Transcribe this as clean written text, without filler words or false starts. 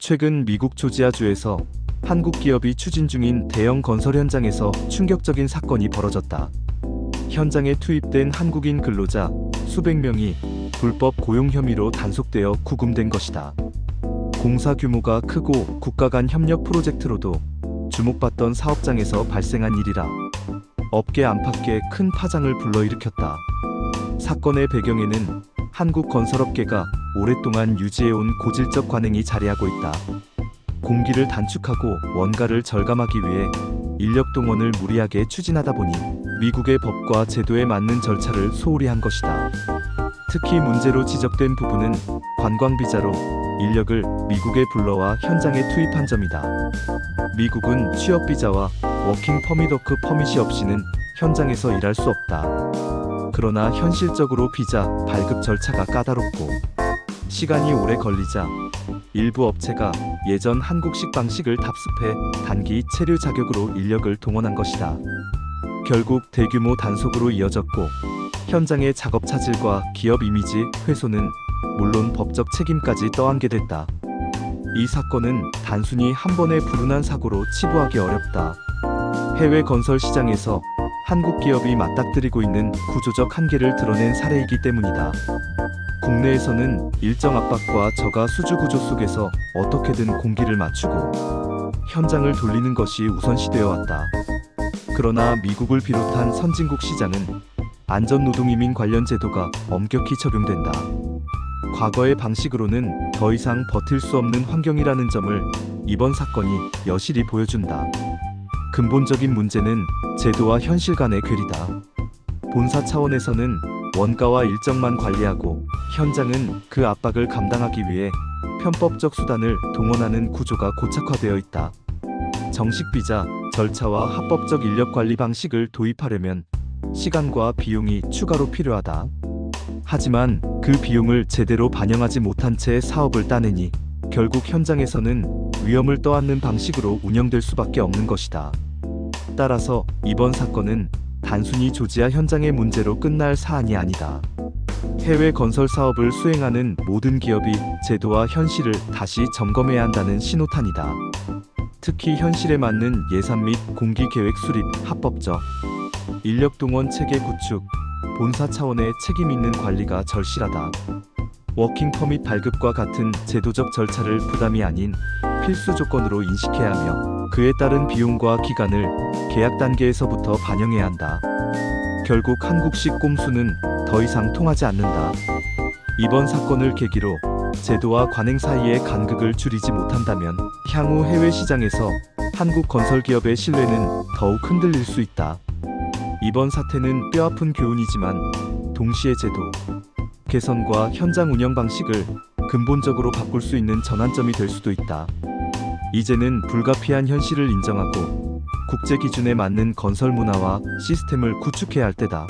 최근 미국 조지아주에서 한국 기업이 추진 중인 대형 건설 현장에서 충격적인 사건이 벌어졌다. 현장에 투입된 한국인 근로자 수백 명이 불법 고용 혐의로 단속되어 구금된 것이다. 공사 규모가 크고 국가 간 협력 프로젝트로도 주목받던 사업장에서 발생한 일이라 업계 안팎에 큰 파장을 불러일으켰다. 사건의 배경에는 한국 건설업계가 오랫동안 유지해온 고질적 관행이 자리하고 있다. 공기를 단축하고 원가를 절감하기 위해 인력 동원을 무리하게 추진하다 보니 미국의 법과 제도에 맞는 절차를 소홀히 한 것이다. 특히 문제로 지적된 부분은 관광 비자로 인력을 미국에 불러와 현장에 투입한 점이다. 미국은 취업 비자와 워킹 퍼밋 워크 퍼밋이 없이는 현장에서 일할 수 없다. 그러나 현실적으로 비자 발급 절차가 까다롭고 시간이 오래 걸리자 일부 업체가 예전 한국식 방식을 답습해 단기 체류 자격으로 인력을 동원한 것이다. 결국 대규모 단속으로 이어졌고 현장의 작업 차질과 기업 이미지 훼손은 물론 법적 책임까지 떠안게 됐다. 이 사건은 단순히 한 번의 불운한 사고로 치부하기 어렵다. 해외 건설 시장에서 한국 기업이 맞닥뜨리고 있는 구조적 한계를 드러낸 사례이기 때문이다. 국내에서는 일정 압박과 저가 수주 구조 속에서 어떻게든 공기를 맞추고 현장을 돌리는 것이 우선시되어 왔다. 그러나 미국을 비롯한 선진국 시장은 안전노동이민 관련 제도가 엄격히 적용된다. 과거의 방식으로는 더 이상 버틸 수 없는 환경이라는 점을 이번 사건이 여실히 보여준다. 근본적인 문제는 제도와 현실 간의 괴리다. 본사 차원에서는 원가와 일정만 관리하고 현장은 그 압박을 감당하기 위해 편법적 수단을 동원하는 구조가 고착화되어 있다. 정식 비자, 절차와 합법적 인력 관리 방식을 도입하려면 시간과 비용이 추가로 필요하다. 하지만 그 비용을 제대로 반영하지 못한 채 사업을 따내니 결국 현장에서는 위험을 떠안는 방식으로 운영될 수밖에 없는 것이다. 따라서 이번 사건은 단순히 조지아 현장의 문제로 끝날 사안이 아니다. 해외 건설 사업을 수행하는 모든 기업이 제도와 현실을 다시 점검해야 한다는 신호탄이다. 특히 현실에 맞는 예산 및 공기 계획 수립, 합법적 인력 동원 체계 구축, 본사 차원의 책임 있는 관리가 절실하다. 워킹 퍼밋 발급과 같은 제도적 절차를 부담이 아닌 필수 조건으로 인식해야 하며 그에 따른 비용과 기간을 계약 단계에서부터 반영해야 한다. 결국 한국식 꼼수는 더 이상 통하지 않는다. 이번 사건을 계기로 제도와 관행 사이의 간극을 줄이지 못한다면 향후 해외 시장에서 한국 건설기업의 신뢰는 더욱 흔들릴 수 있다. 이번 사태는 뼈아픈 교훈이지만 동시에 제도 개선과 현장 운영 방식을 근본적으로 바꿀 수 있는 전환점이 될 수도 있다. 이제는 불가피한 현실을 인정하고 국제 기준에 맞는 건설 문화와 시스템을 구축해야 할 때다.